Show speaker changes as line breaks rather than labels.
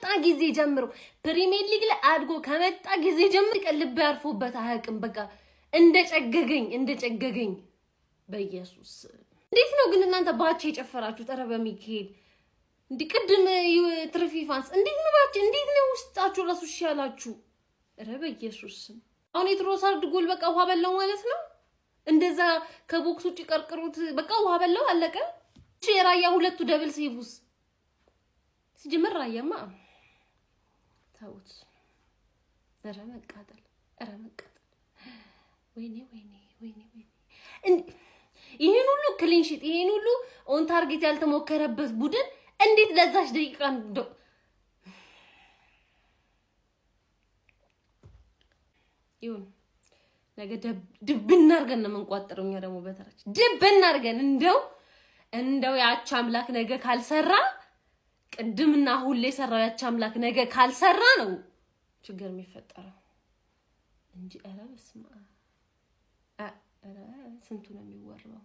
ከመጣ ጊዜ ጀምሮ ፕሪሚየር ሊግ ላይ አድጎ ከመጣ ጊዜ ጀምሮ ልብ ያርፎበት አያውቅም። በቃ እንደጨገገኝ በኢየሱስ። እንዴት ነው ግን እናንተ ባቼ የጨፈራችሁ? ኧረ በሚካኤል እንዲቅድም ትርፊፋንስ እንዴት ነው ባቼ? እንዴት ነው ውስጣችሁ ራሱ ያላችሁ? ኧረ በኢየሱስ አሁን የትሮሳርድ ጎል በቃ ውሃ በላው ማለት ነው። እንደዛ ከቦክስ ውጪ ቀርቅሩት በቃ ውሃ በላው አለቀ። እሺ የራያ ሁለቱ ደብል ሴቭስ ሲጀመር ራያማ ታውት ኧረ መቃጠል ወይኔ ይሄን ሁሉ ክሊን ሺት ይሄን ሁሉ ኦን ታርጌት ያልተሞከረበት ቡድን እንዴት ለዛች ደቂቃ እንደው ይሁን ነገ ድብና አርገን ነው የምንቋጥረው። እኛ ደግሞ በተራች ድብና አርገን እንደው ያቺ አምላክ ነገ ካልሰራ ቅድምና ሁሌ ሰራው ያቺ አምላክ ነገ ካልሰራ ነው ችግር የሚፈጠረው እንጂ ኧረ በስመ አብ ስንቱ ነው የሚወራው።